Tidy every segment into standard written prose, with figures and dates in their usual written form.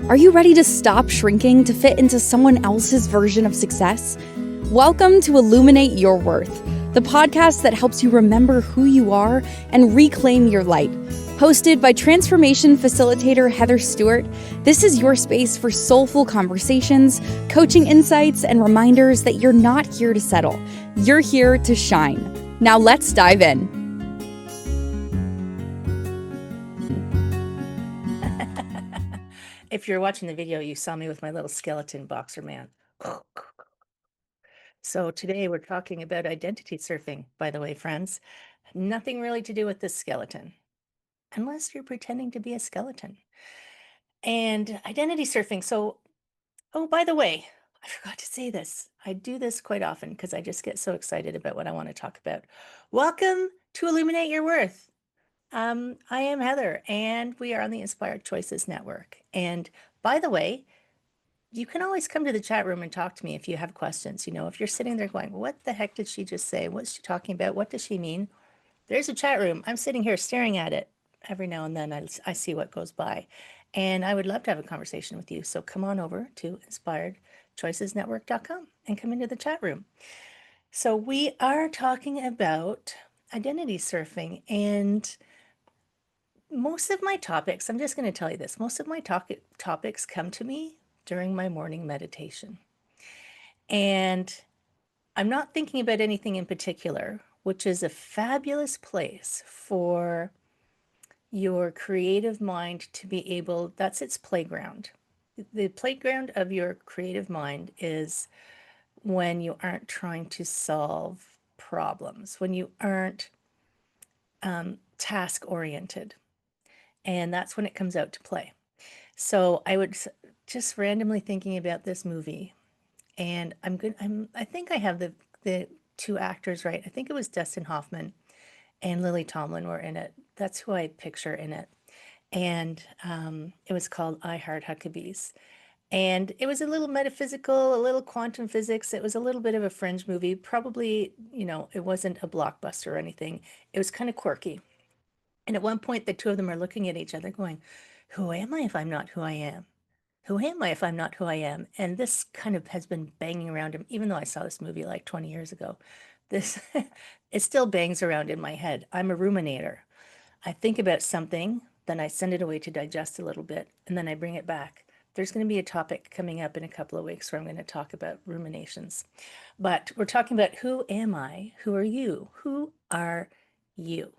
Are you ready to stop shrinking to fit into someone else's version of success? Welcome to Illuminate Your Worth, the podcast that helps you remember who you are and reclaim your light. Hosted by transformation facilitator Heather Stewart, this is your space for soulful conversations, coaching insights, and reminders that you're not here to settle. You're here to shine. Now let's dive in. If you're watching the video, you saw me with my little skeleton boxer man. So today we're talking about identity surfing, by the way, friends. Nothing really to do with this skeleton, unless you're pretending to be a skeleton. And identity surfing. So, oh, by the way, I forgot to say this. I do this quite often because I just get so excited about what I want to talk about. Welcome to Illuminate Your Worth. I am Heather, and we are on the Inspired Choices Network. And by the way, you can always come to the chat room and talk to me if you have questions. You know, if you're sitting there going, what the heck did she just say? What's she talking about? What does she mean? There's a chat room. I'm sitting here staring at it. Every now and then I see what goes by. And I would love to have a conversation with you. So come on over to inspiredchoicesnetwork.com and come into the chat room. So we are talking about identity surfing, and most of my topics, I'm just going to tell you this, most of my topics come to me during my morning meditation. And I'm not thinking about anything in particular, which is a fabulous place for your creative mind to be able, that's its playground. The playground of your creative mind is when you aren't trying to solve problems, when you aren't task oriented. And that's when it comes out to play. So I would just randomly thinking about this movie, and I think I have the two actors right. I think it was Dustin Hoffman and Lily Tomlin were in it. That's who I picture in it. And it was called I Heart Huckabees. And it was a little metaphysical, a little quantum physics. It was a little bit of a fringe movie. Probably, it wasn't a blockbuster or anything. It was kind of quirky. And at one point, the two of them are looking at each other going, who am I if I'm not who I am? Who am I if I'm not who I am? And this kind of has been banging around him, even though I saw this movie like 20 years ago. This, it still bangs around in my head. I'm a ruminator. I think about something, then I send it away to digest a little bit, and then I bring it back. There's going to be a topic coming up in a couple of weeks where I'm going to talk about ruminations. But we're talking about who am I? Who are you? Who are you?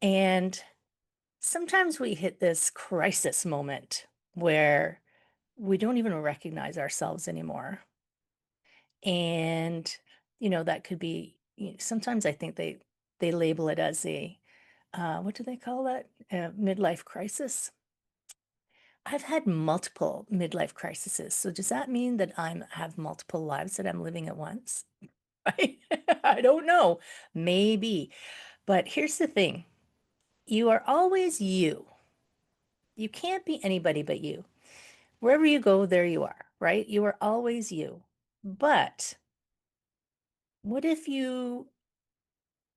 And sometimes we hit this crisis moment where we don't even recognize ourselves anymore. And, that could be, sometimes I think they label it as a, what do they call that? A midlife crisis. I've had multiple midlife crises. So does that mean that I have multiple lives that I'm living at once? Right? I don't know. Maybe. But here's the thing. You are always you. You can't be anybody but you. Wherever you go, there you are, right? You are always you. But what if you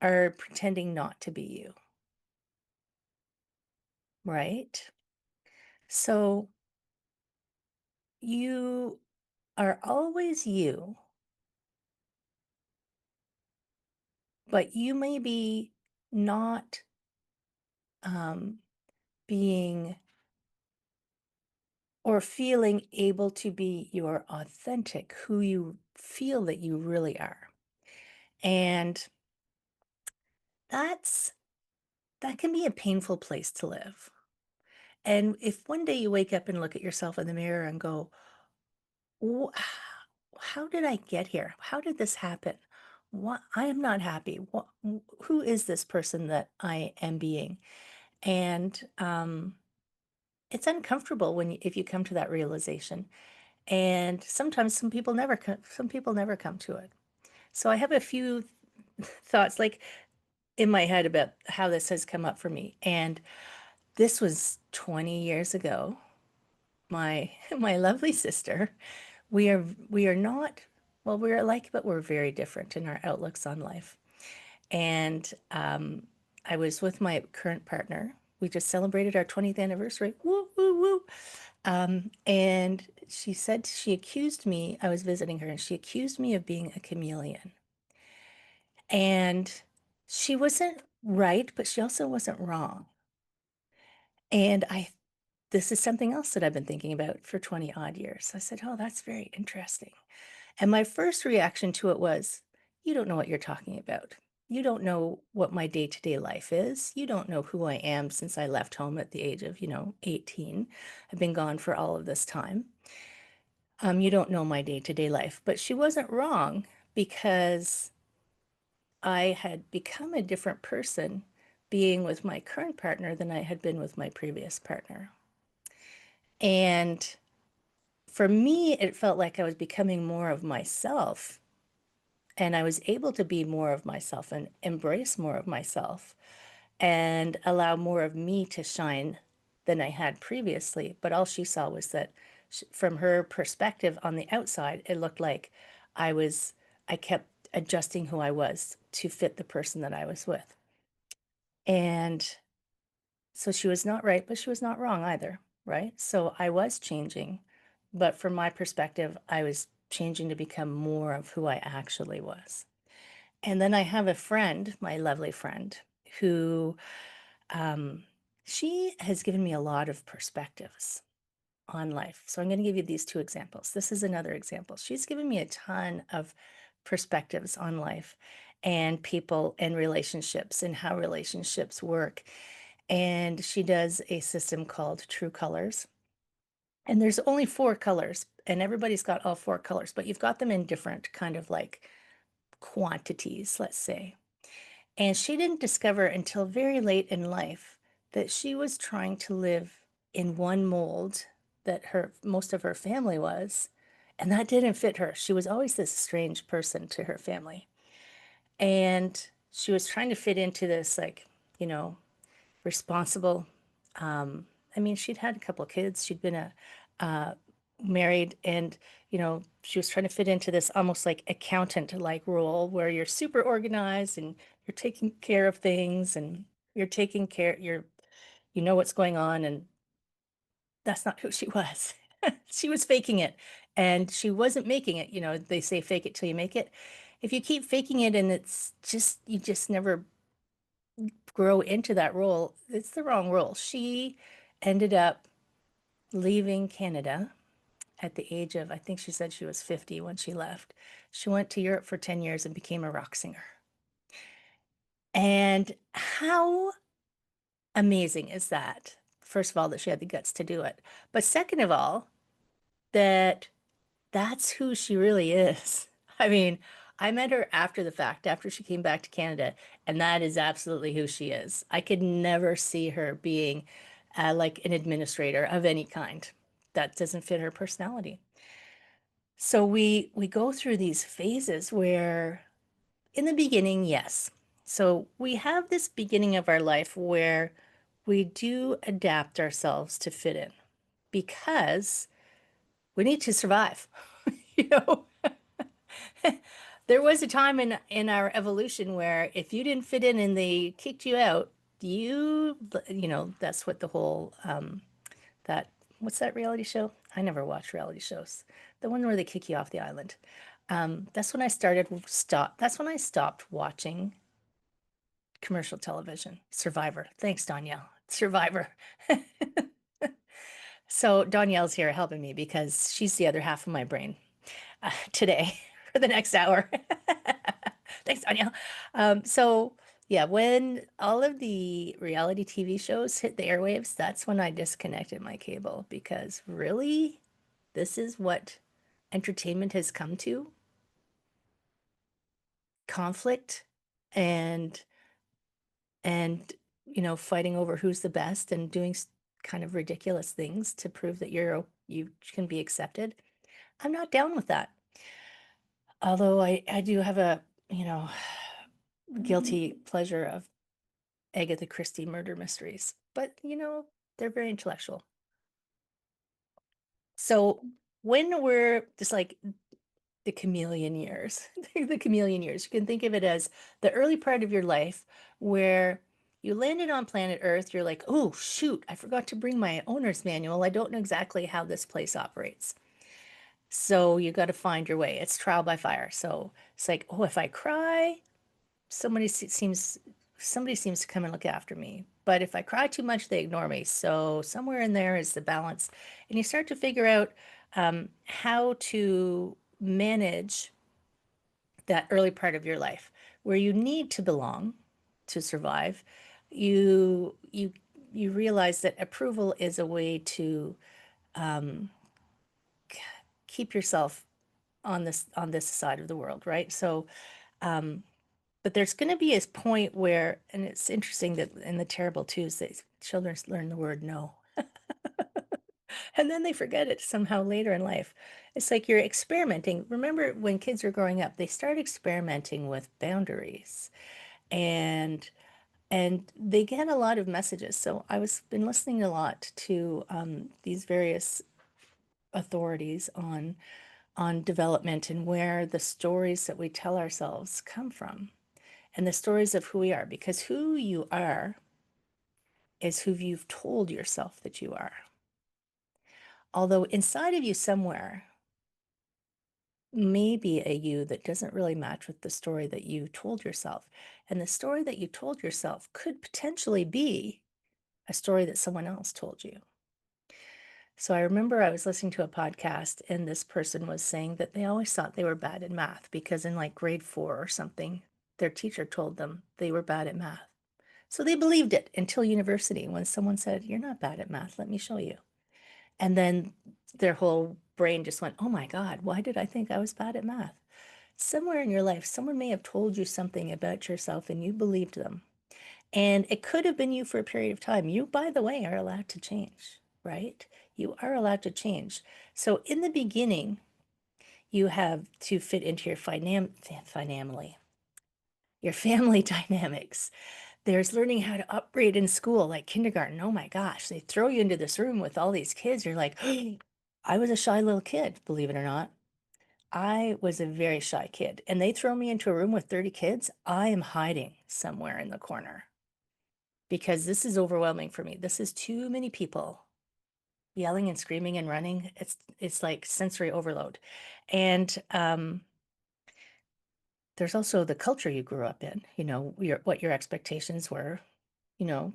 are pretending not to be you, right? So you are always you, but you may be not being or feeling able to be your authentic, who you feel that you really are. And that's that can be a painful place to live. And if one day you wake up and look at yourself in the mirror and go, how did I get here? How did this happen? What I am not happy. Who is this person that I am being? And it's uncomfortable if you come to that realization. And sometimes some people never come to it. So I have a few thoughts like in my head about how this has come up for me. And this was 20 years ago. My my lovely sister, we are not, well, we're alike, but we're very different in our outlooks on life. And I was with my current partner, We just celebrated our 20th anniversary. Woo, woo, woo. And she said she accused me, I was visiting her, and she accused me of being a chameleon. And she wasn't right, but she also wasn't wrong. And this is something else that I've been thinking about for 20 odd years. I said, oh, that's very interesting. And my first reaction to it was, you don't know what you're talking about. You don't know what my day-to-day life is. You don't know who I am since I left home at the age of, 18. I've been gone for all of this time. You don't know my day-to-day life. But she wasn't wrong because I had become a different person being with my current partner than I had been with my previous partner. And for me, it felt like I was becoming more of myself, and I was able to be more of myself and embrace more of myself and allow more of me to shine than I had previously. But all she saw was that from her perspective on the outside, it looked like I kept adjusting who I was to fit the person that I was with. And so she was not right, but she was not wrong either, right? So I was changing, but from my perspective, I was changing to become more of who I actually was. And then I have a friend, my lovely friend, who um, she has given me a lot of perspectives on life. So I'm going to give you these two examples. This is another example. She's given me a ton of perspectives on life and people and relationships and how relationships work. And she does a system called True Colors. And there's only 4 colors, and everybody's got all 4 colors, but you've got them in different kind of like quantities, let's say. And she didn't discover until very late in life that she was trying to live in one mold that her most of her family was, and that didn't fit her. She was always this strange person to her family. And she was trying to fit into this like, you know, responsible. I mean, she'd had a couple of kids. She'd been uh, married, and she was trying to fit into this almost like accountant-like role where you're super organized and you're taking care of things and you're taking care. You know what's going on, and that's not who she was. She was faking it, and she wasn't making it. They say fake it till you make it. If you keep faking it and it's just you just never grow into that role, it's the wrong role. She ended up leaving Canada at the age of, I think she said she was 50 when she left. She went to Europe for 10 years and became a rock singer. And how amazing is that? First of all, that she had the guts to do it. But second of all, that that's who she really is. I mean, I met her after the fact, after she came back to Canada, and that is absolutely who she is. I could never see her being like an administrator of any kind. That doesn't fit her personality. So we go through these phases where in the beginning, yes. So we have this beginning of our life where we do adapt ourselves to fit in because we need to survive. You know, there was a time in our evolution where if you didn't fit in and they kicked you out, that's what the whole that what's that reality show? I never watched reality shows. The one where they kick you off the island. That's when I stopped watching commercial television. Survivor. Thanks, Danielle. Survivor. So Danielle's here helping me because she's the other half of my brain today for the next hour. Thanks, Danielle. So yeah, when all of the reality TV shows hit the airwaves, that's when I disconnected my cable because really, this is what entertainment has come to: conflict and and fighting over who's the best and doing kind of ridiculous things to prove that you can be accepted. I'm not down with that. Although I do have a, guilty pleasure of Agatha Christie murder mysteries, but they're very intellectual. So when we're just like the chameleon years, the chameleon years, you can think of it as the early part of your life where You landed on planet Earth, you're like, oh, shoot, I forgot to bring my owner's manual. I don't know exactly how this place operates. So you got to find your way. It's trial by fire. So it's like, oh, if I cry, seems somebody seems to come and look after me. But if I cry too much, they ignore me. So somewhere in there is the balance, and you start to figure out how to manage that early part of your life where you need to belong to survive. You you you realize that approval is a way to keep yourself on this side of the world, right? So but there's going to be a point where, and it's interesting that in the terrible Tuesdays, children learn the word no, and then they forget it somehow later in life. It's like you're experimenting. Remember when kids are growing up, they start experimenting with boundaries, and they get a lot of messages. So I was been listening a lot to these various authorities on development and where the stories that we tell ourselves come from and the stories of who we are, because who you are is who you've told yourself that you are. Although inside of you somewhere may be a you that doesn't really match with the story that you told yourself. And the story that you told yourself could potentially be a story that someone else told you. So I remember I was listening to a podcast and this person was saying that they always thought they were bad at math because in like grade 4 or something, their teacher told them they were bad at math. So they believed it until university when someone said, "You're not bad at math, let me show you." And then their whole brain just went, "Oh my God, why did I think I was bad at math?" Somewhere in your life, someone may have told you something about yourself and you believed them. And it could have been you for a period of time. You, by the way, are allowed to change, right? You are allowed to change. So in the beginning, you have to fit into your your family dynamics. There's learning how to upgrade in school, like kindergarten. Oh my gosh, they throw you into this room with all these kids. You're like, hey, I was a shy little kid, believe it or not. I was a very shy kid. And they throw me into a room with 30 kids. I am hiding somewhere in the corner because this is overwhelming for me. This is too many people yelling and screaming and running. It's like sensory overload. And there's also the culture you grew up in, what your expectations were.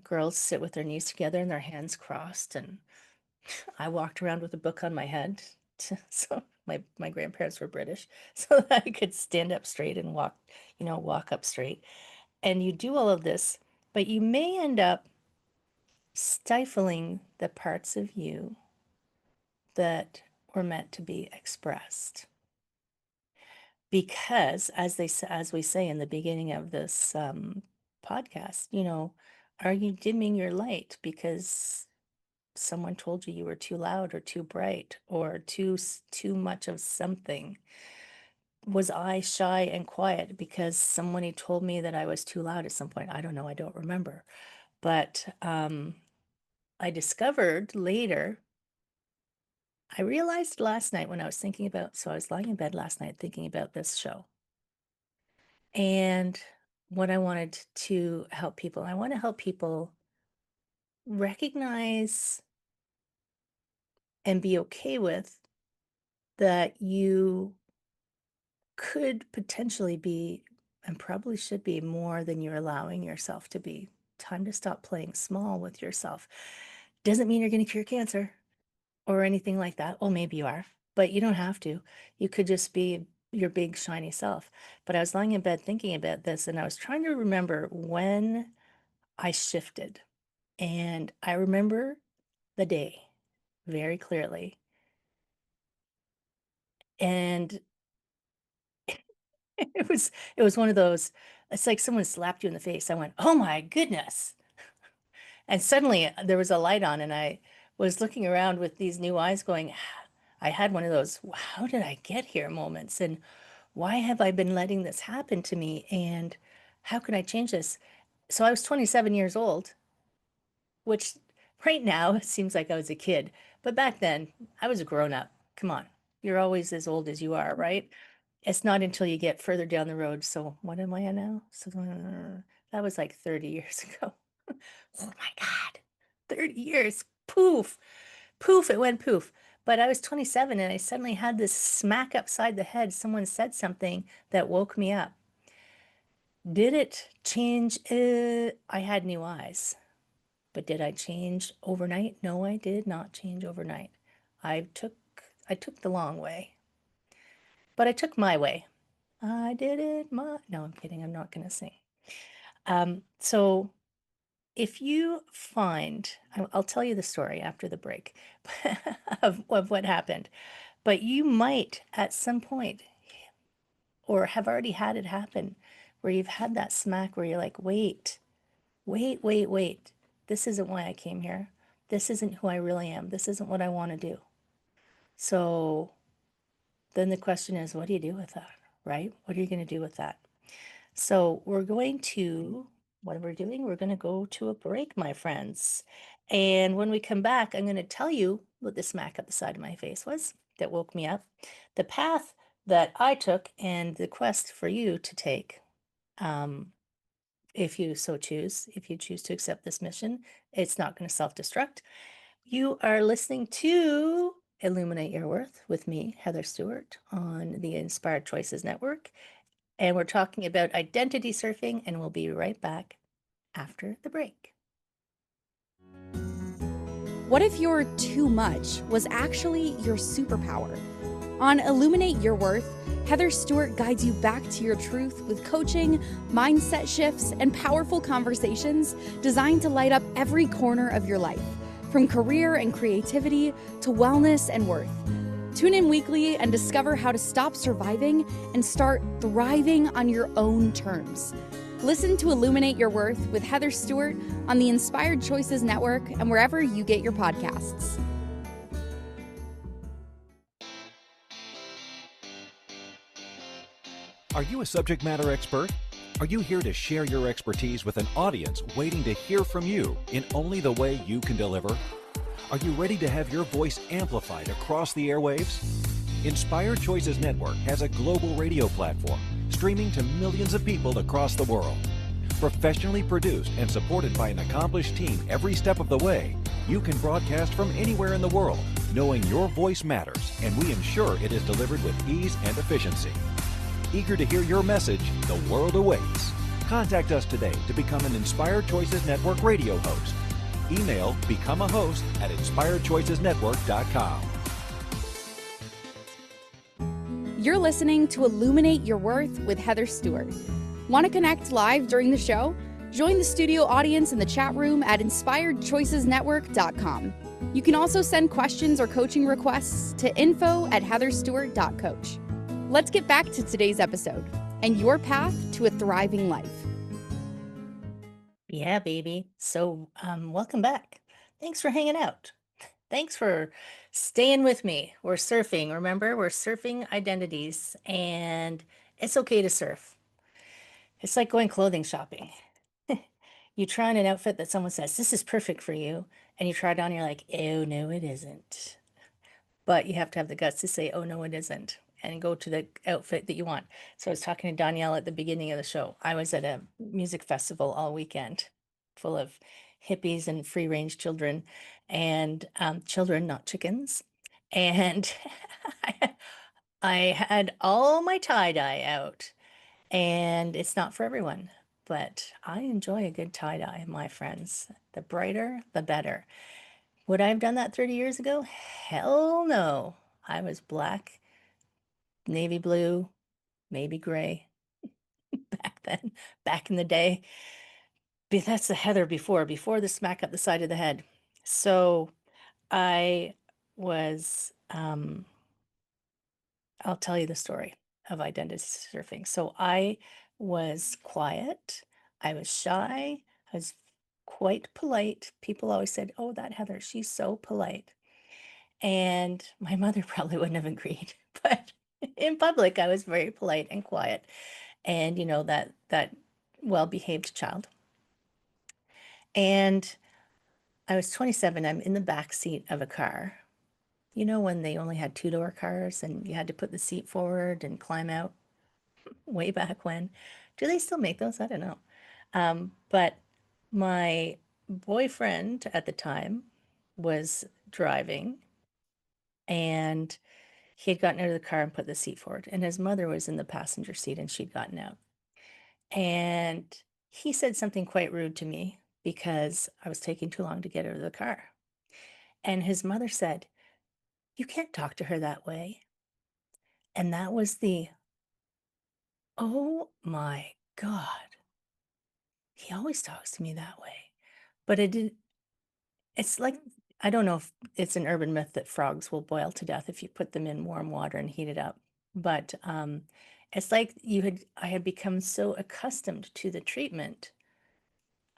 Girls sit with their knees together and their hands crossed. And I walked around with a book on my head. So my grandparents were British, so that I could stand up straight and walk up straight. And you do all of this, but you may end up stifling the parts of you that were meant to be expressed. Because as we say in the beginning of this podcast, are you dimming your light because someone told you were too loud or too bright or too much of something? Was I shy and quiet because somebody told me that I was too loud at some point? I don't know. I don't remember. But I discovered later, I realized last night when I was so I was lying in bed last night thinking about this show and what I wanted to help people. I want to help people recognize and be okay with that you could potentially be and probably should be more than you're allowing yourself to be. Time to stop playing small with yourself. Doesn't mean you're going to cure cancer or anything like that. Well, maybe you are, but you don't have to. You could just be your big shiny self. But I was lying in bed thinking about this and I was trying to remember when I shifted. And I remember the day very clearly. And it was one of those, it's like someone slapped you in the face. I went, "Oh my goodness." And suddenly there was a light on and I was looking around with these new eyes going, I had one of those, how did I get here moments? And why have I been letting this happen to me? And how can I change this? So I was 27 years old, which right now seems like I was a kid, but back then I was a grown up. Come on, you're always as old as you are, right? It's not until you get further down the road. So what am I at now? So that was like 30 years ago. Oh my God, 30 years. Poof, poof, it went poof. But I was 27 and I suddenly had this smack upside the head. Someone said something that woke me up. Did it change? I had new eyes. But did I change overnight? No, I did not change overnight. I took I took the long way, but I took my way. I did it my No, I'm kidding. I'm not going to sing. So if you find, I'll tell you the story after the break of what happened, but you might at some point or have already had it happen where you've had that smack where you're like, wait, wait, wait, wait. This isn't why I came here. This isn't who I really am. This isn't what I want to do. So then the question is, what do you do with that, right? What are you going to do with that? So what we're doing, we're going to go to a break, my friends. And when we come back, I'm going to tell you what the smack up the side of my face was that woke me up, the path that I took, and the quest for you to take. If you so choose, if you choose to accept this mission, it's not going to self-destruct. You are listening to Illuminate Your Worth with me, Heather Stewart, on the Inspired Choices Network. And we're talking about identity surfing, and we'll be right back after the break. What if your too much was actually your superpower? On Illuminate Your Worth, Heather Stewart guides you back to your truth with coaching, mindset shifts, and powerful conversations designed to light up every corner of your life, from career and creativity to wellness and worth. Tune in weekly and discover how to stop surviving and start thriving on your own terms. Listen to Illuminate Your Worth with Heather Stewart on the Inspired Choices Network and wherever you get your podcasts. Are you a subject matter expert? Are you here to share your expertise with an audience waiting to hear from you in only the way you can deliver? Are you ready to have your voice amplified across the airwaves? Inspired Choices Network has a global radio platform streaming to millions of people across the world. Professionally produced and supported by an accomplished team every step of the way, you can broadcast from anywhere in the world, knowing your voice matters, and we ensure it is delivered with ease and efficiency. Eager to hear your message, the world awaits. Contact us today to become an Inspired Choices Network radio host. Email become a host at inspiredchoicesnetwork.com. You're listening to Illuminate Your Worth with Heather Stewart. Want to connect live during the show? Join the studio audience in the chat room at inspiredchoicesnetwork.com. You can also send questions or coaching requests to info@heatherstewart.coach. Let's get back to today's episode and your path to a thriving life. Yeah, baby. So, welcome back. Thanks for hanging out. Thanks for staying with me. We're surfing. Remember, we're surfing identities, and it's okay to surf. It's like going clothing shopping. You try on an outfit that someone says, this is perfect for you, and you try it on, and you're like, oh, no, it isn't. But you have to have the guts to say, oh, no, it isn't, and go to the outfit that you want. So I was talking to Danielle at the beginning of the show. I was at a music festival all weekend full of hippies and free range children, and children, not chickens. And I had all my tie-dye out, and it's not for everyone, but I enjoy a good tie-dye, my friends. The brighter, the better. Would I have done that 30 years ago? Hell no. I was black, navy blue, maybe gray back then, back in the day. But that's the Heather before the smack up the side of the head. So I was, I'll tell you the story of identity surfing. So I was quiet, I was shy, I was quite polite. People always said, oh, that Heather, she's so polite. And my mother probably wouldn't have agreed, but in public, I was very polite and quiet, and that well-behaved child. And I was 27. I'm in the back seat of a car. You know when they only had two-door cars and you had to put the seat forward and climb out? Way back when. Do they still make those? I don't know. But my boyfriend at the time was driving, and he had gotten out of the car and put the seat forward, and his mother was in the passenger seat and she'd gotten out. And he said something quite rude to me because I was taking too long to get out of the car. And his mother said, "You can't talk to her that way." And that was oh my God, he always talks to me that way. But it's like, I don't know if it's an urban myth that frogs will boil to death if you put them in warm water and heat it up. But it's like I had become so accustomed to the treatment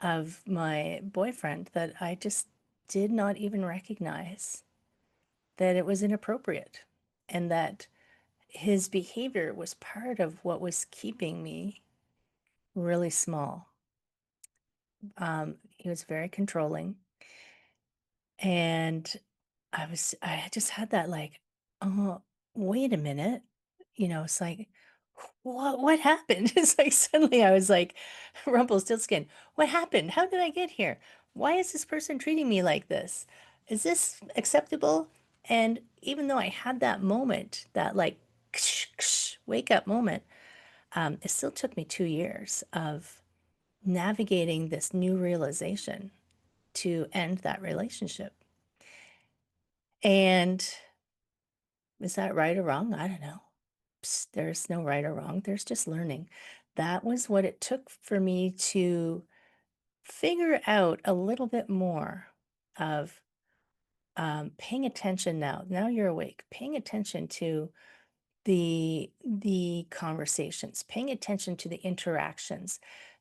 of my boyfriend that I just did not even recognize that it was inappropriate and that his behavior was part of what was keeping me really small. He was very controlling, and I just had that like, oh, wait a minute, it's like, what happened? It's like suddenly I was like, Rumpelstiltskin, what happened? How did I get here? Why is this person treating me like this? Is this acceptable? And even though I had that moment, that like wake up moment, it still took me 2 years of navigating this new realization to end that relationship. And is that right or wrong? I don't know. There's no right or wrong. There's just learning. That was what it took for me to figure out a little bit more of paying attention now. Now you're awake, paying attention to the conversations, paying attention to the interactions,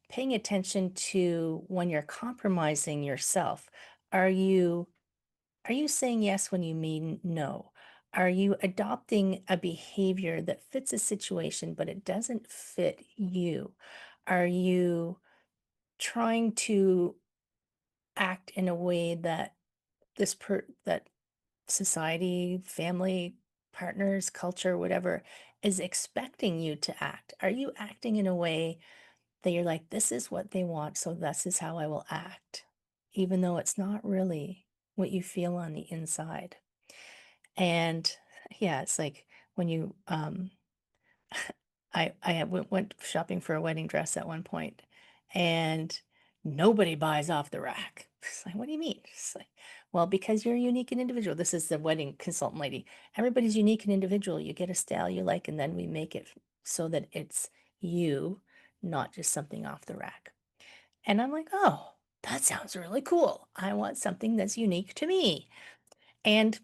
paying attention to when you're compromising yourself. Are you saying yes when you mean no? Are you adopting a behavior that fits a situation, but it doesn't fit you? Are you trying to act in a way that that society, family, partners, culture, whatever, is expecting you to act? Are you acting in a way that you're like, this is what they want, so this is how I will act, even though it's not really what you feel on the inside? And yeah, it's like when you went shopping for a wedding dress at one point, and nobody buys off the rack. It's like, what do you mean? It's like, well, because you're a unique and individual. This is the wedding consultant lady. Everybody's unique and individual. You get a style you like, and then we make it so that it's you, not just something off the rack. And I'm like, oh, that sounds really cool. I want something that's unique to me. And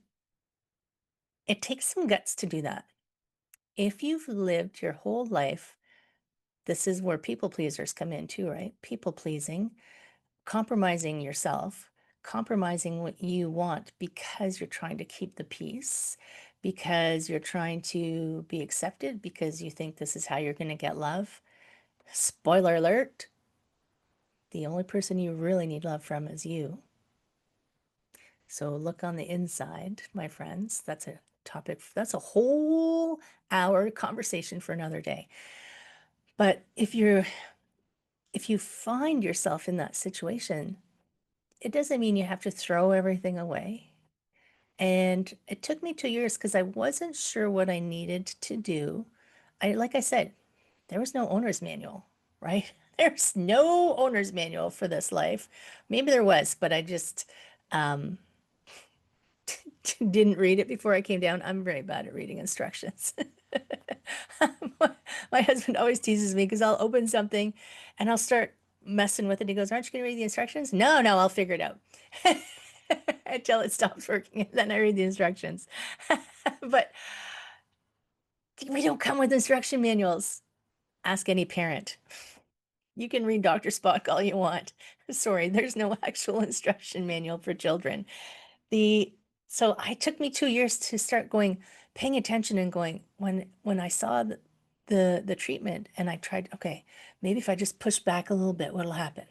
it takes some guts to do that. If you've lived your whole life, this is where people pleasers come in too, right? People pleasing, compromising yourself, compromising what you want because you're trying to keep the peace, because you're trying to be accepted, because you think this is how you're going to get love. Spoiler alert, the only person you really need love from is you. So look on the inside, my friends. That's a topic, that's a whole hour conversation for another day. But if you find yourself in that situation, it doesn't mean you have to throw everything away. And it took me 2 years because I wasn't sure what I needed to do. Like I said, there was no owner's manual, right? There's no owner's manual for this life. Maybe there was, but I just um, didn't read it before I came down. I'm very bad at reading instructions. My husband always teases me because I'll open something and I'll start messing with it. He goes, "Aren't you going to read the instructions?" No, I'll figure it out until it stops working. And then I read the instructions. But we don't come with instruction manuals. Ask any parent. You can read Dr. Spock all you want. Sorry, there's no actual instruction manual for children. So I took me 2 years to start paying attention and going, when I saw the treatment and I tried, okay, maybe if I just push back a little bit, what'll happen?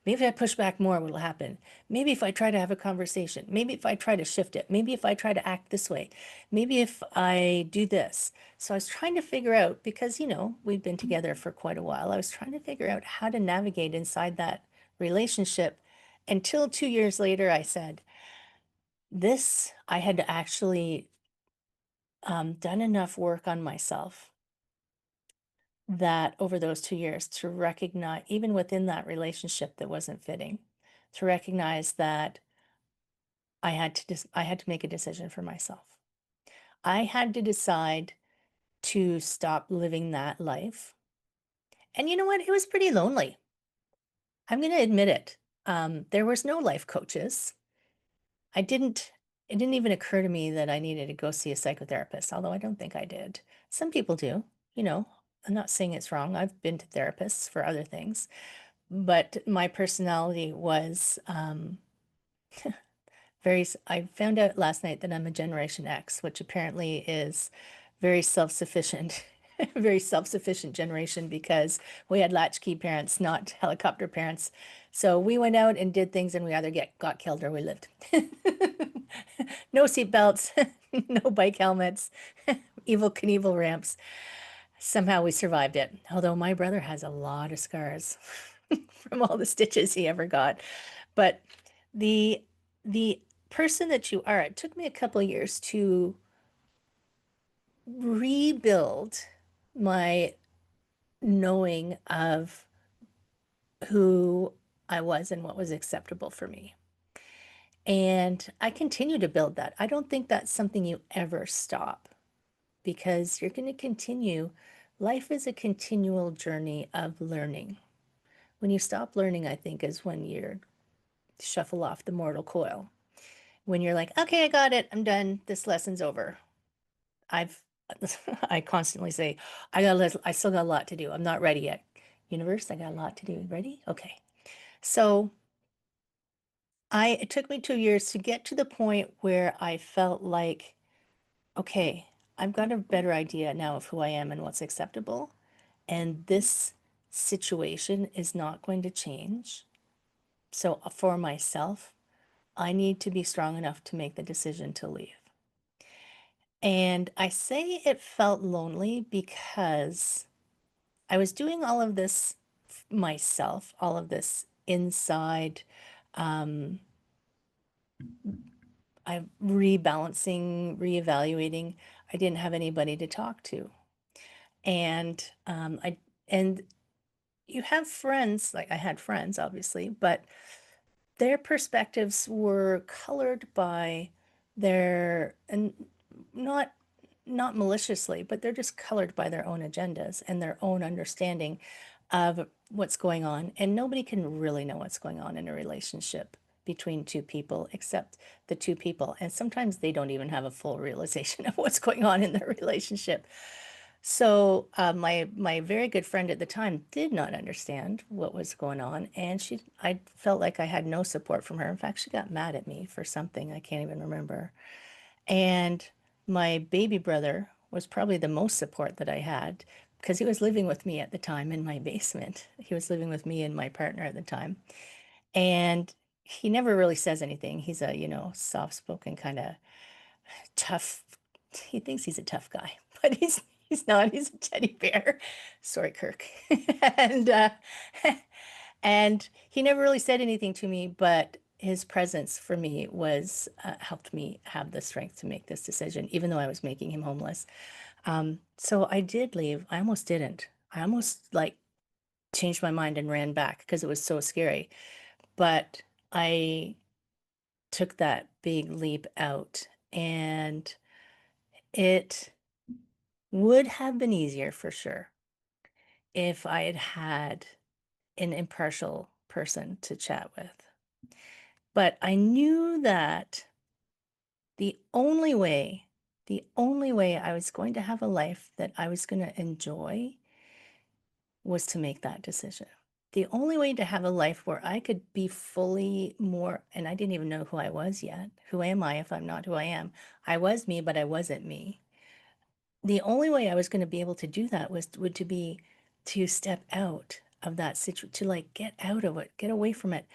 Maybe if I push back more, what'll happen? Maybe if I try to have a conversation, maybe if I try to shift it, maybe if I try to act this way, maybe if I do this. So I was trying to figure out, because, we've been together for quite a while. I was trying to figure out how to navigate inside that relationship until 2 years later, I said, this, I had actually done enough work on myself that over those 2 years to recognize, even within that relationship that wasn't fitting, to recognize that I had to make a decision for myself. I had to decide to stop living that life. And you know what? It was pretty lonely. I'm going to admit it. There was no life coaches. It didn't even occur to me that I needed to go see a psychotherapist, although I don't think I did. Some people do, you know. I'm not saying it's wrong. I've been to therapists for other things, but my personality was I found out last night that I'm a Generation X, which apparently is very self-sufficient, very self-sufficient generation because we had latchkey parents, not helicopter parents. So we went out and did things and we either got killed or we lived. No seatbelts, no bike helmets, evil Knievel ramps. Somehow we survived it. Although my brother has a lot of scars from all the stitches he ever got. But the the person that you are, it took me a couple of years to rebuild my knowing of who I was and what was acceptable for me. And I continue to build that. I don't think that's something you ever stop because you're going to continue. Life is a continual journey of learning. When you stop learning, I think, is when you shuffle off the mortal coil. When you're like, okay, I got it, I'm done, this lesson's over. I've I constantly say, I still got a lot to do. I'm not ready yet. Universe, I got a lot to do. Ready? Okay. So it took me 2 years to get to the point where I felt like, okay, I've got a better idea now of who I am and what's acceptable. And this situation is not going to change. So for myself, I need to be strong enough to make the decision to leave. And I say it felt lonely because I was doing all of this myself, all of this inside, um, I'm rebalancing, reevaluating. I didn't have anybody to talk to. And and you have friends, like I had friends, obviously, but their perspectives were colored by their, and not not maliciously, but they're just colored by their own agendas and their own understanding of what's going on. And nobody can really know what's going on in a relationship between two people except the two people. And sometimes they don't even have a full realization of what's going on in their relationship. So my very good friend at the time did not understand what was going on, and I felt like I had no support from her. In fact, she got mad at me for something I can't even remember. And my baby brother was probably the most support that I had because he was living with me at the time in my basement. He was living with me and my partner at the time, and he never really says anything. He's a, soft-spoken kind of tough. He thinks he's a tough guy, but he's not. He's a teddy bear. Sorry, Kirk. And and he never really said anything to me, but his presence for me was helped me have the strength to make this decision, even though I was making him homeless. So I did leave. I almost didn't. I almost like changed my mind and ran back because it was so scary. But I took that big leap out, and it would have been easier for sure if I had had an impartial person to chat with. But I knew that the only way I was going to have a life that I was going to enjoy was to make that decision. The only way to have a life where I could be fully more, and I didn't even know who I was yet. Who am I if I'm not who I am? I was me, but I wasn't me. The only way I was going to be able to do that would to be to step out of that situation, to like get out of it, get away from it.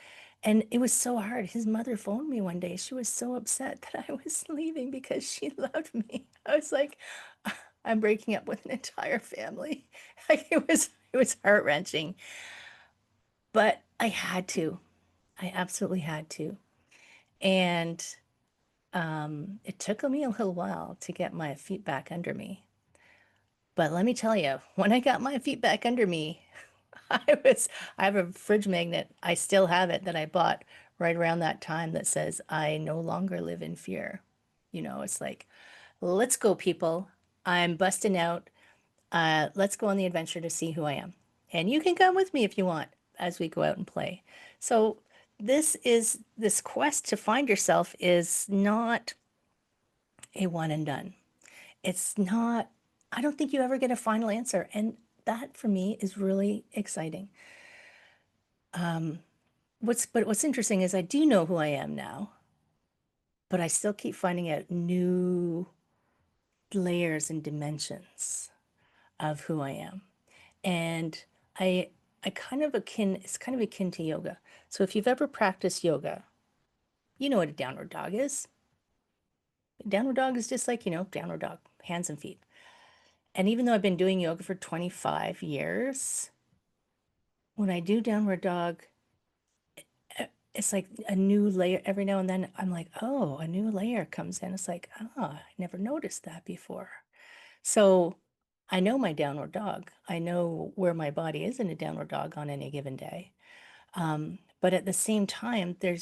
And it was so hard. His mother phoned me one day. She was so upset that I was leaving because she loved me. I was like, I'm breaking up with an entire family. Like it was heart-wrenching. But I I absolutely had to. And it took me a little while to get my feet back under me. But let me tell you, when I got my feet back under me, I have a fridge magnet. I still have it that I bought right around that time that says, I no longer live in fear. It's like, let's go, people. I'm busting out. Let's go on the adventure to see who I am. And you can come with me if you want as we go out and play. So this quest to find yourself is not a one and done. It's not, I don't think you ever get a final answer. And that for me is really exciting. What's interesting is I do know who I am now, but I still keep finding out new layers and dimensions of who I am. And I it's kind of akin to yoga. So if you've ever practiced yoga, you know what a downward dog is. A downward dog is just like, downward dog, hands and feet. And even though I've been doing yoga for 25 years, when I do downward dog, it's like a new layer every now and then. I'm like, oh, a new layer comes in. It's like, I never noticed that before. So I know my downward dog. I know where my body is in a downward dog on any given day. But at the same time, there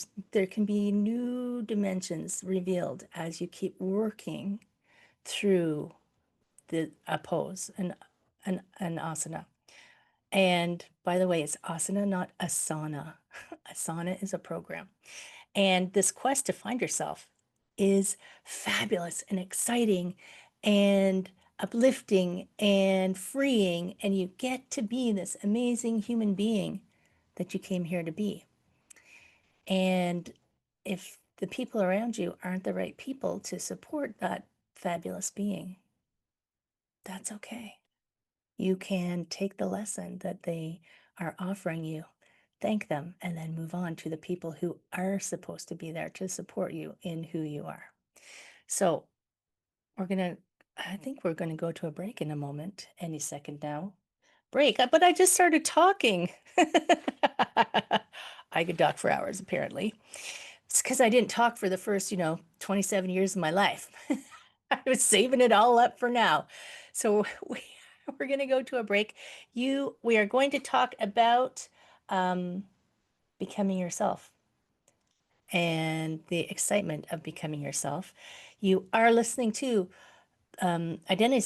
can be new dimensions revealed as you keep working through a pose, an asana. And by the way, it's asana, not asana. Asana is a program. And this quest to find yourself is fabulous and exciting and uplifting and freeing. And you get to be this amazing human being that you came here to be. And if the people around you aren't the right people to support that fabulous being, that's okay. You can take the lesson that they are offering you, thank them, and then move on to the people who are supposed to be there to support you in who you are. So I think we're gonna go to a break in a moment, any second now. Break, but I just started talking. I could talk for hours, apparently. It's because I didn't talk for the first, 27 years of my life. I was saving it all up for now. So we're going to go to a break. We are going to talk about becoming yourself and the excitement of becoming yourself. You are listening to identity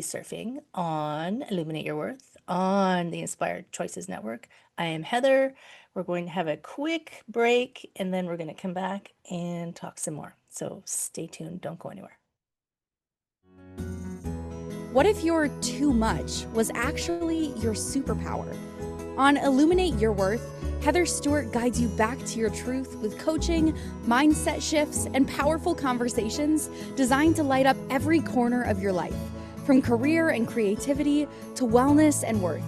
surfing on Illuminate Your Worth on the Inspired Choices Network. I am Heather. We're going to have a quick break and then we're going to come back and talk some more. So stay tuned. Don't go anywhere. What if your too much was actually your superpower? On Illuminate Your Worth, Heather Stewart guides you back to your truth with coaching, mindset shifts, and powerful conversations designed to light up every corner of your life, from career and creativity to wellness and worth.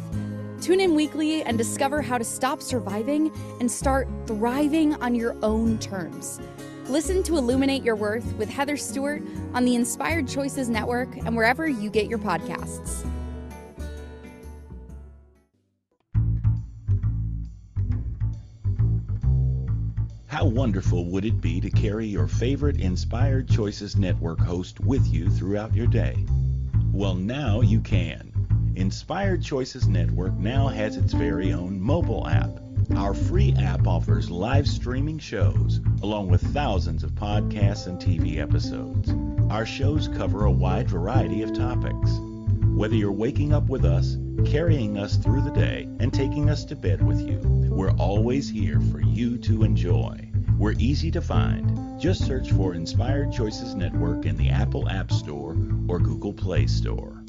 Tune in weekly and discover how to stop surviving and start thriving on your own terms. Listen to Illuminate Your Worth with Heather Stewart on the Inspired Choices Network and wherever you get your podcasts. How wonderful would it be to carry your favorite Inspired Choices Network host with you throughout your day? Well, now you can. Inspired Choices Network now has its very own mobile app. Our free app offers live streaming shows, along with thousands of podcasts and TV episodes. Our shows cover a wide variety of topics. Whether you're waking up with us, carrying us through the day, and taking us to bed with you, we're always here for you to enjoy. We're easy to find. Just search for Inspired Choices Network in the Apple App Store or Google Play Store.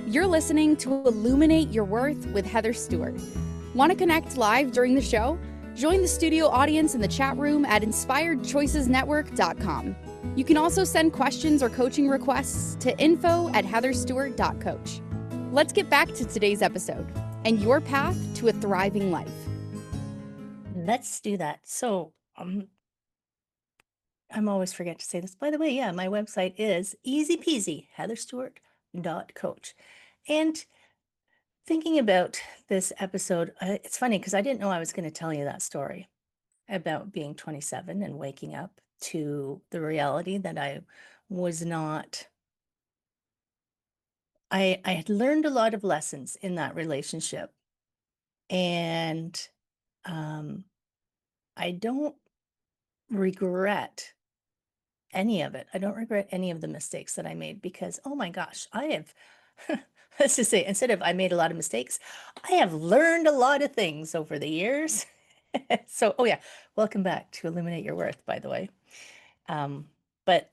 You're listening to Illuminate Your Worth with Heather Stewart. Want to connect live during the show? Join the studio audience in the chat room at inspiredchoicesnetwork.com. You can also send questions or coaching requests to info@heatherstewart.coach. Let's get back to today's episode and your path to a thriving life. Let's do that. So I'm always forget to say this. By the way, yeah, my website is easy peasy, heatherstewart.coach. And Thinking about this episode, it's funny because I didn't know I was going to tell you that story about being 27 and waking up to the reality that I was not. I had learned a lot of lessons in that relationship, and um, I don't regret any of it. I don't regret any of the mistakes that I made because, oh my gosh, I have, let's just say, instead of I made a lot of mistakes, I have learned a lot of things over the years. So, oh yeah, welcome back to Illuminate Your Worth, by the way. But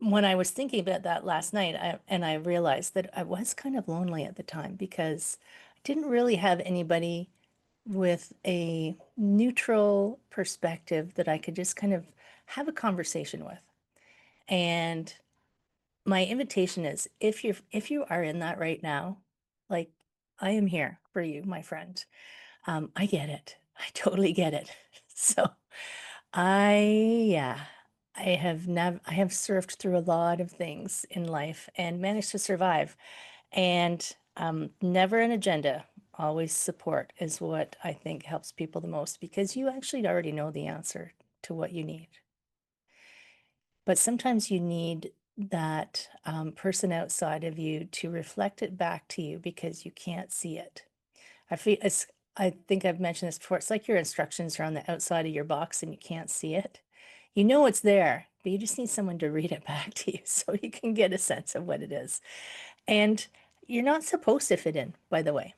when I was thinking about that last night, I realized that I was kind of lonely at the time because I didn't really have anybody with a neutral perspective that I could just kind of have a conversation with. And my invitation is if you are in that right now, like I am here for you, my friend. I get it. I totally get it. So yeah, I have surfed through a lot of things in life and managed to survive. And never an agenda, always support is what I think helps people the most because you actually already know the answer to what you need. But sometimes you need that person outside of you to reflect it back to you because you can't see it. I think I've mentioned this before. It's like your instructions are on the outside of your box and you can't see it. You know it's there, but you just need someone to read it back to you so you can get a sense of what it is. And you're not supposed to fit in, by the way.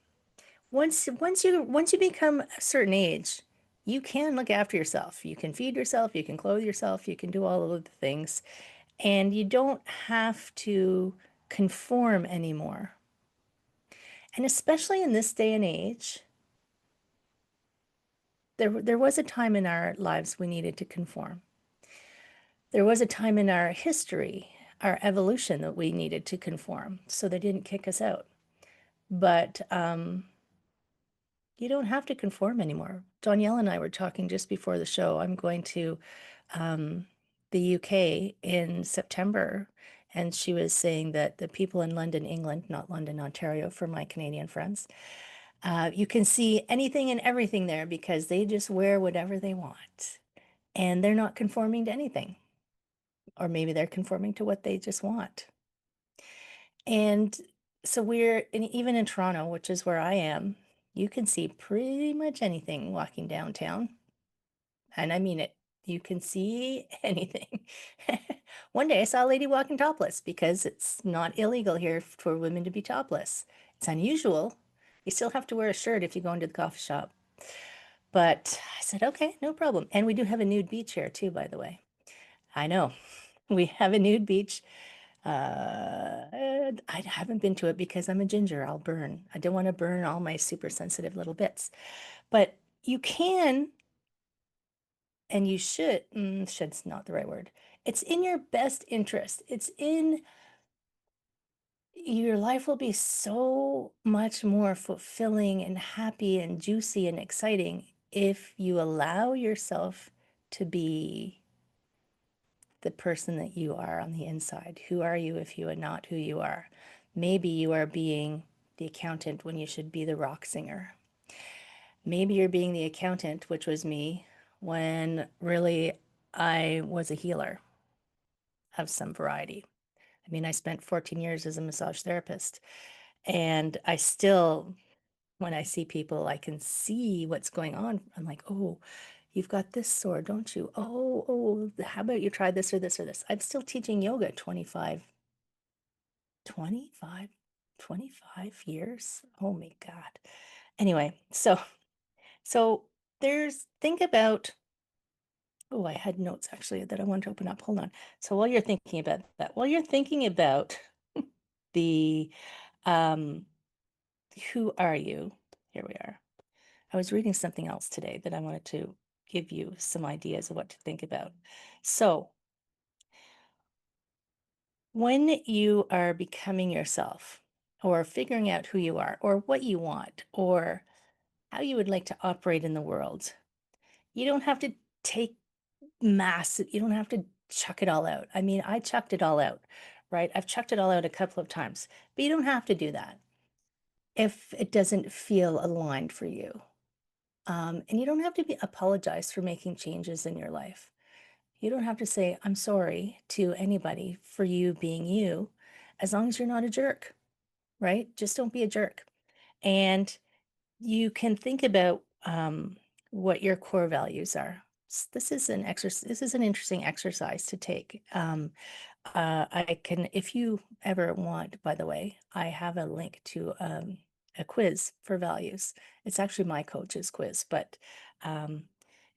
Once you become a certain age, you can look after yourself. You can feed yourself, you can clothe yourself, you can do all of the things, and you don't have to conform anymore. And especially in this day and age, there was a time in our lives we needed to conform. There was a time in our history, our evolution, that we needed to conform so they didn't kick us out. But you don't have to conform anymore. Danielle and I were talking just before the show. I'm going to the UK in September, and she was saying that the people in London, England, not London, Ontario, for my Canadian friends, you can see anything and everything there because they just wear whatever they want, and they're not conforming to anything, or maybe they're conforming to what they just want. And so even in Toronto, which is where I am, you can see pretty much anything walking downtown. And I mean it. You can see anything. One day I saw a lady walking topless because it's not illegal here for women to be topless. It's unusual. You still have to wear a shirt if you go into the coffee shop. But I said, okay, no problem. And we do have a nude beach here too, by the way. I know. We have a nude beach. I haven't been to it because I'm a ginger. I'll burn. I don't want to burn all my super sensitive little bits. But you can and you should, should's not the right word. It's in your best interest. Your life will be so much more fulfilling and happy and juicy and exciting if you allow yourself to be the person that you are on the inside. Who are you if you are not who you are? Maybe you are being the accountant when you should be the rock singer. Maybe you're being the accountant, which was me, when really I was a healer of some variety. I mean, I spent 14 years as a massage therapist, and I still, when I see people, I can see what's going on. I'm like, oh, you've got this sore, don't you? Oh, how about you try this or this or this? I'm still teaching yoga 25 years. Oh my God. Anyway, so think about, oh, I had notes actually that I wanted to open up. Hold on. So while you're thinking about that, while you're thinking about the who are you? Here we are. I was reading something else today that I wanted to give you some ideas of what to think about. So when you are becoming yourself or figuring out who you are or what you want or how you would like to operate in the world, you don't have to take you don't have to chuck it all out. I mean, I chucked it all out, right? I've chucked it all out a couple of times, but you don't have to do that. if it doesn't feel aligned for you. And you don't have to apologize for making changes in your life. You don't have to say, I'm sorry to anybody for you being you, as long as you're not a jerk, right? Just don't be a jerk. And you can think about what your core values are. This is an exercise. This is an interesting exercise to take. I can, if you ever want, by the way, I have a link to a quiz for values. It's actually my coach's quiz, but um,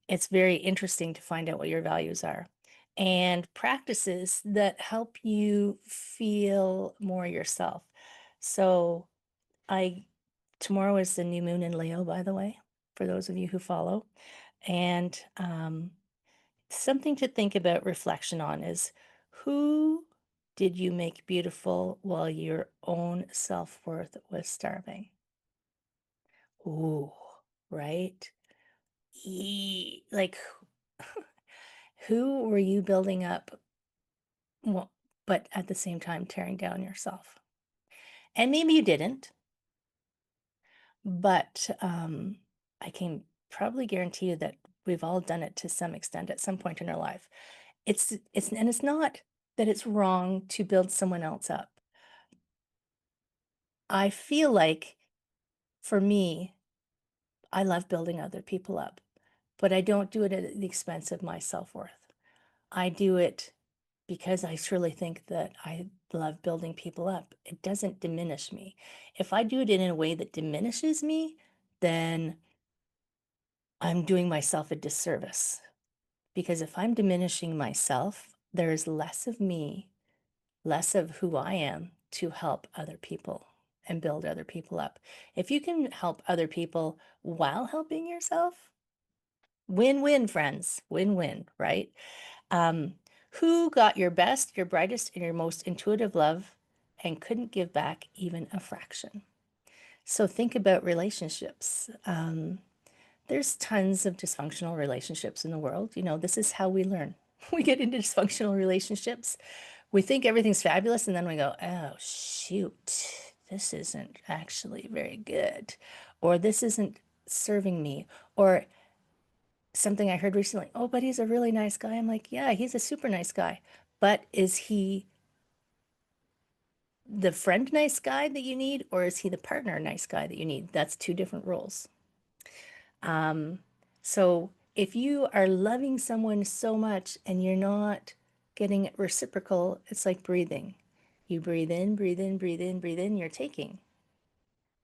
it's very interesting to find out what your values are and practices that help you feel more yourself. So I tomorrow is the new moon in Leo, by the way, for those of you who follow. And something to think about reflection on is, who did you make beautiful while your own self-worth was starving? Ooh, right? Like, who were you building up, well, but at the same time tearing down yourself? And maybe you didn't, but I can probably guarantee you that we've all done it to some extent at some point in our life. It's not that it's wrong to build someone else up. I feel like, for me, I love building other people up, but I don't do it at the expense of my self-worth. I do it because I truly think that I love building people up. It doesn't diminish me. If I do it in a way that diminishes me, then I'm doing myself a disservice. Because if I'm diminishing myself, there is less of me, less of who I am to help other people and build other people up. If you can help other people while helping yourself, win-win, friends, win-win, right? Who got your best, your brightest, and your most intuitive love and couldn't give back even a fraction? So think about relationships. There's tons of dysfunctional relationships in the world. You know, this is how we learn. We get into dysfunctional relationships. We think everything's fabulous, and then we go, oh, shoot, this isn't actually very good. Or this isn't serving me. Or something I heard recently, oh, but he's a really nice guy. I'm like, yeah, he's a super nice guy. But is he the friend nice guy that you need, or is he the partner nice guy that you need? That's two different roles. So if you are loving someone so much and you're not getting it reciprocal, it's like breathing. You breathe in, breathe in, breathe in, breathe in, you're taking.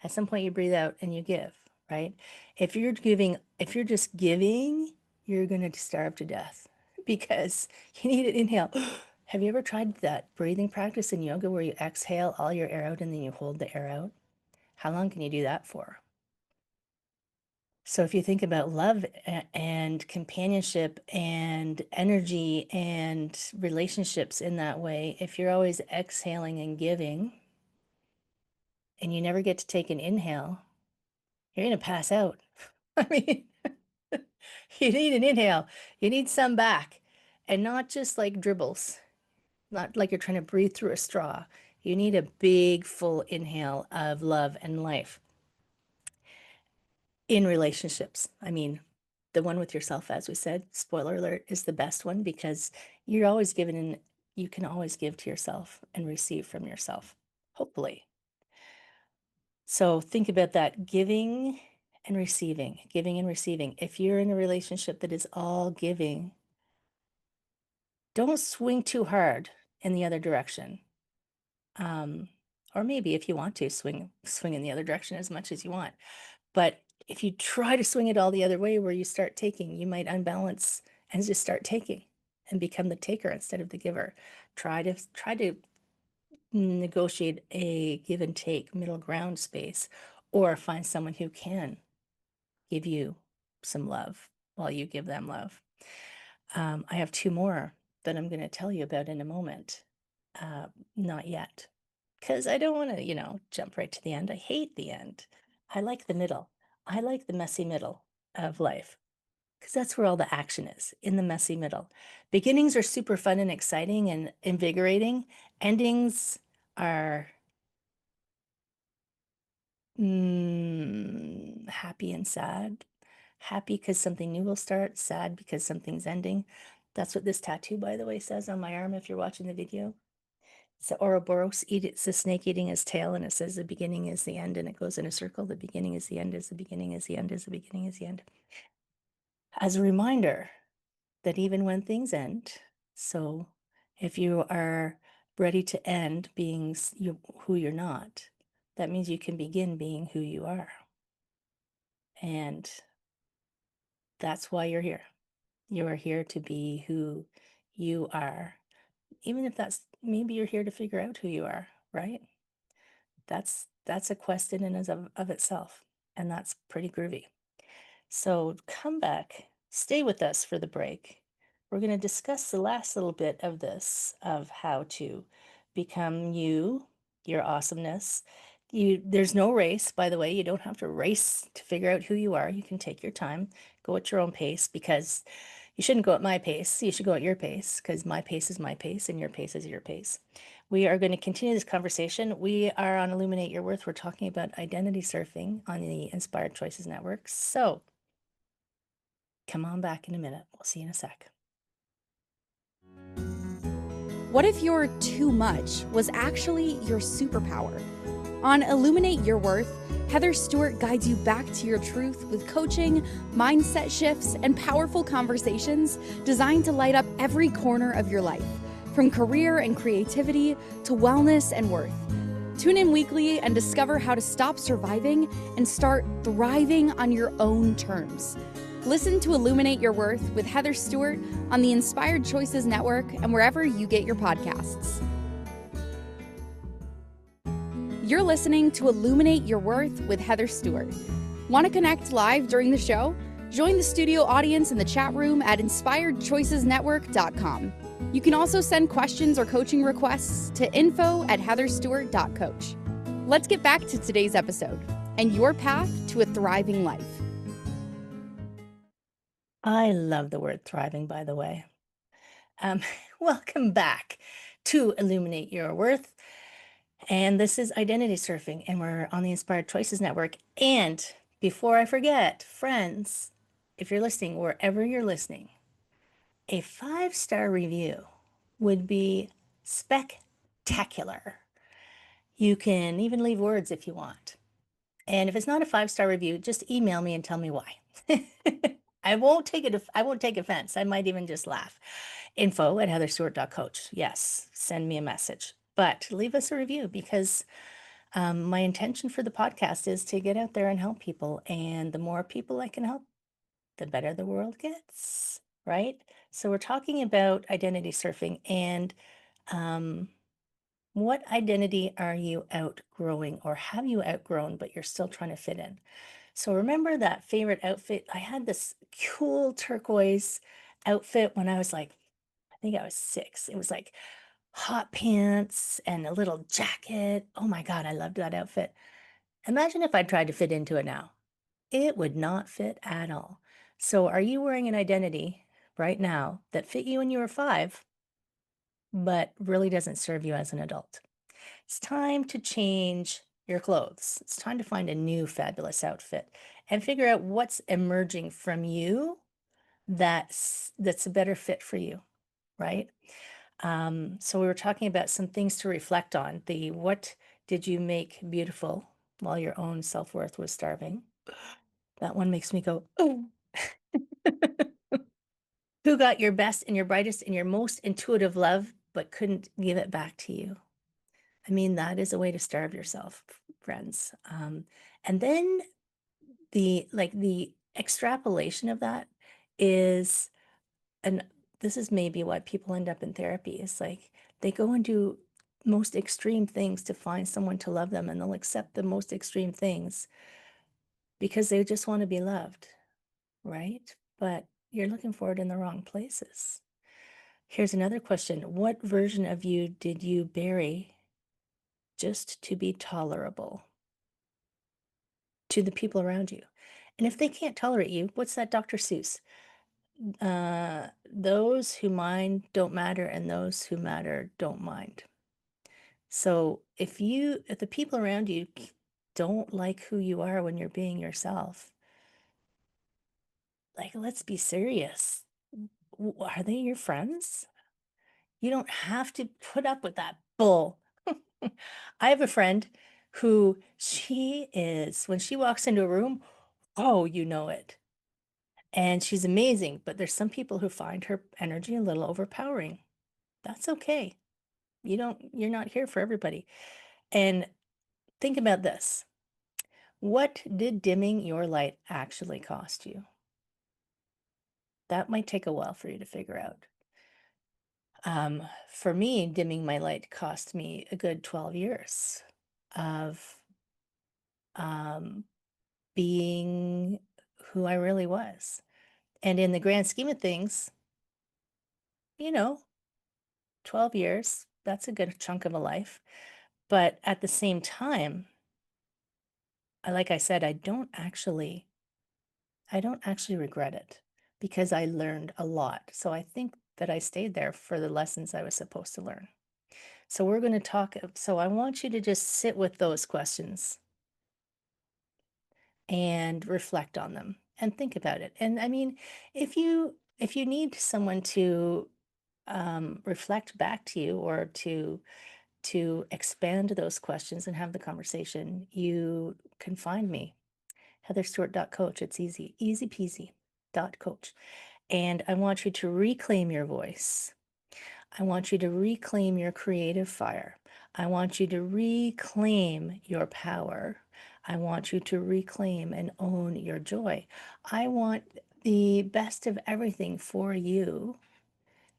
At some point you breathe out and you give, right? If you're just giving, you're going to starve to death because you need an inhale. Have you ever tried that breathing practice in yoga where you exhale all your air out and then you hold the air out? How long can you do that for? So if you think about love and companionship and energy and relationships in that way, if you're always exhaling and giving and you never get to take an inhale, you're going to pass out. I mean, you need an inhale, you need some back, and not just like dribbles, not like you're trying to breathe through a straw. You need a big, full inhale of love and life in relationships. I mean, the one with yourself, as we said, spoiler alert, is the best one because you're always given and you can always give to yourself and receive from yourself, hopefully. So think about that, giving and receiving, giving and receiving. If you're in a relationship that is all giving, don't swing too hard in the other direction. Or maybe if you want to swing in the other direction as much as you want. But if you try to swing it all the other way where you start taking, you might unbalance and just start taking and become the taker instead of the giver. Try to negotiate a give and take middle ground space, or find someone who can give you some love while you give them love. I have two more that I'm going to tell you about in a moment. Not yet, because I don't want to, jump right to the end. I hate the end. I like the middle. I like the messy middle of life because that's where all the action is, in the messy middle. Beginnings are super fun and exciting and invigorating. Endings are Happy and sad. Happy because something new will start, sad because something's ending. That's what this tattoo, by the way, says on my arm if you're watching the video. It's the Ouroboros, it's a snake eating his tail, and it says the beginning is the end, and it goes in a circle. The beginning is the end, is the beginning, is the end, is the beginning, is the end. As a reminder that even when things end, so if you are ready to end being who you're not, that means you can begin being who you are. And that's why you're here. You are here to be who you are. Even if that's maybe you're here to figure out who you are, right? That's a quest in and of itself. And that's pretty groovy. So come back, stay with us for the break. We're going to discuss the last little bit of this, of how to become you, your awesomeness. There's no race, by the way. You don't have to race to figure out who you are. You can take your time, go at your own pace, because you shouldn't go at my pace. You should go at your pace, because my pace is my pace and your pace is your pace. We are going to continue this conversation. We are on Illuminate Your Worth. We're talking about identity surfing on the Inspired Choices Network. So come on back in a minute. We'll see you in a sec. What if your too much was actually your superpower? On Illuminate Your Worth, Heather Stewart guides you back to your truth with coaching, mindset shifts, and powerful conversations designed to light up every corner of your life, from career and creativity to wellness and worth. Tune in weekly and discover how to stop surviving and start thriving on your own terms. Listen to Illuminate Your Worth with Heather Stewart on the Inspired Choices Network and wherever you get your podcasts. You're listening to Illuminate Your Worth with Heather Stewart. Want to connect live during the show? Join the studio audience in the chat room at inspiredchoicesnetwork.com. You can also send questions or coaching requests to info@heatherstewart.coach. Let's get back to today's episode and your path to a thriving life. I love the word thriving, by the way. Welcome back to Illuminate Your Worth. And this is Identity Surfing, and we're on the Inspired Choices Network. And before I forget, friends, if you're listening, wherever you're listening, a 5-star review would be spectacular. You can even leave words if you want. And if it's not a 5-star review, just email me and tell me why. I won't take offense. I might even just laugh. info@heatherstewart.coach. Yes, send me a message. But leave us a review, because my intention for the podcast is to get out there and help people. And the more people I can help, the better the world gets, right? So we're talking about identity surfing, and what identity are you outgrowing, or have you outgrown, but you're still trying to fit in? So remember that favorite outfit? I had this cool turquoise outfit when I was like, I think I was 6. It was like hot pants and a little jacket. Oh my God, I loved that outfit. Imagine if I tried to fit into it now. It would not fit at all. So are you wearing an identity right now that fit you when you were 5, but really doesn't serve you as an adult? It's time to change your clothes. It's time to find a new fabulous outfit and figure out what's emerging from you that's a better fit for you, right? So we were talking about some things to reflect on. What did you make beautiful while your own self-worth was starving? That one makes me go, oh. Who got your best and your brightest and your most intuitive love, but couldn't give it back to you? I mean, that is a way to starve yourself, friends. And then the extrapolation of that is, and this is maybe why people end up in therapy, is like they go and do most extreme things to find someone to love them, and they'll accept the most extreme things because they just want to be loved, right? But you're looking for it in the wrong places. Here's another question. What version of you did you bury just to be tolerable to the people around you? And if they can't tolerate you, what's that Dr. Seuss? Those who mind don't matter, and those who matter don't mind. So if the people around you don't like who you are when you're being yourself, like, let's be serious. Are they your friends? You don't have to put up with that bull. I have a friend who when she walks into a room, oh, you know it. And she's amazing, but there's some people who find her energy a little overpowering. That's okay. You're not here for everybody. And think about this. What did dimming your light actually cost you? That might take a while for you to figure out. For me, dimming my light cost me a good 12 years of being who I really was. And in the grand scheme of things, 12 years, that's a good chunk of a life. But at the same time, like I said, I don't actually regret it because I learned a lot. So I think that I stayed there for the lessons I was supposed to learn. So we're going to talk. So I want you to just sit with those questions and reflect on them and think about it. And I mean, if you need someone to reflect back to you or to expand those questions and have the conversation, you can find me, heatherstewart.coach. It's easy peasy .coach. And I want you to reclaim your voice. I want you to reclaim your creative fire. I want you to reclaim your power. I want you to reclaim and own your joy. I want the best of everything for you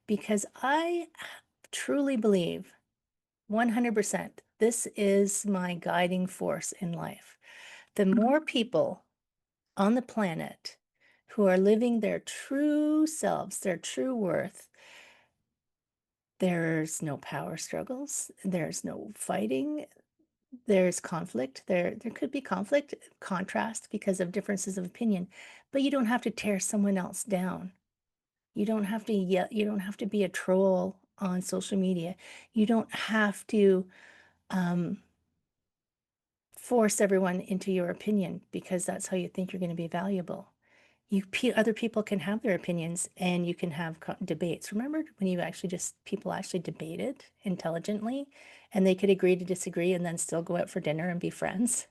because I truly believe 100% this is my guiding force in life. The more people on the planet who are living their true selves, their true worth, there's no power struggles, there's no fighting, there's conflict. There could be conflict, contrast because of differences of opinion, but you don't have to tear someone else down. You don't have to yell, you don't have to be a troll on social media. You don't have to force everyone into your opinion because that's how you think you're going to be valuable. Other people can have their opinions and you can have debates. Remember when people actually debated intelligently and they could agree to disagree and then still go out for dinner and be friends?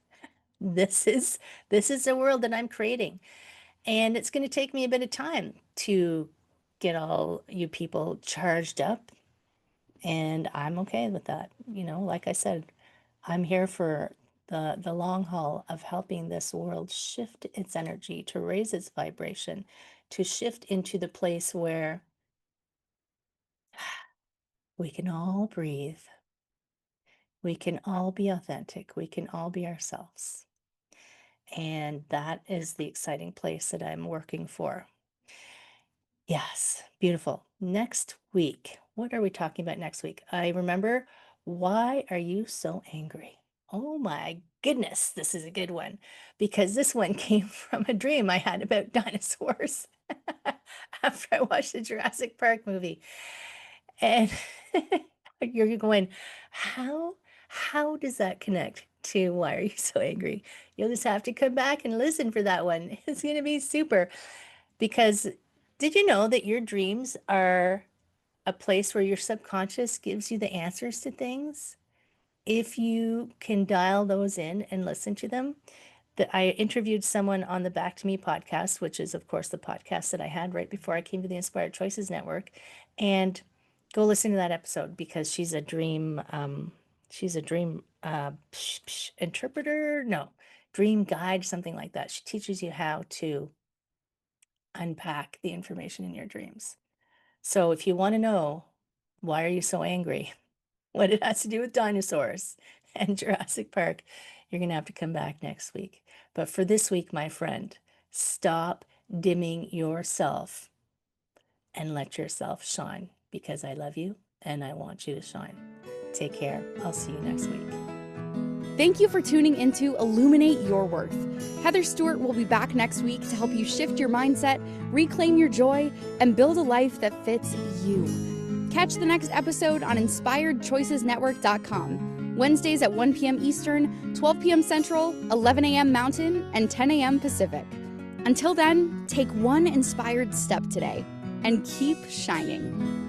This is the world that I'm creating. And it's going to take me a bit of time to get all you people charged up. And I'm okay with that. Like I said, I'm here for the long haul of helping this world shift its energy, to raise its vibration, to shift into the place where we can all breathe. We can all be authentic. We can all be ourselves. And that is the exciting place that I'm working for. Yes, beautiful. Next week, what are we talking about next week? I remember, why are you so angry? Oh my goodness, this is a good one because this one came from a dream I had about dinosaurs after I watched the Jurassic Park movie. And you're going, how does that connect to why are you so angry? You'll just have to come back and listen for that one. It's going to be super. Because did you know that your dreams are a place where your subconscious gives you the answers to things? If you can dial those in and listen to them. I interviewed someone on the Back to Me podcast, which is, of course, the podcast that I had right before I came to the Inspired Choices Network. And go listen to that episode because she's a dream interpreter. No, dream guide, something like that. She teaches you how to unpack the information in your dreams. So if you want to know why are you so angry, what it has to do with dinosaurs and Jurassic Park, you're going to have to come back next week. But for this week, my friend, stop dimming yourself and let yourself shine because I love you and I want you to shine. Take care. I'll see you next week. Thank you for tuning into Illuminate Your Worth. Heather Stewart will be back next week to help you shift your mindset, reclaim your joy, and build a life that fits you. Catch the next episode on InspiredChoicesNetwork.com. Wednesdays at 1 p.m. Eastern, 12 p.m. Central, 11 a.m. Mountain, and 10 a.m. Pacific. Until then, take one inspired step today and keep shining.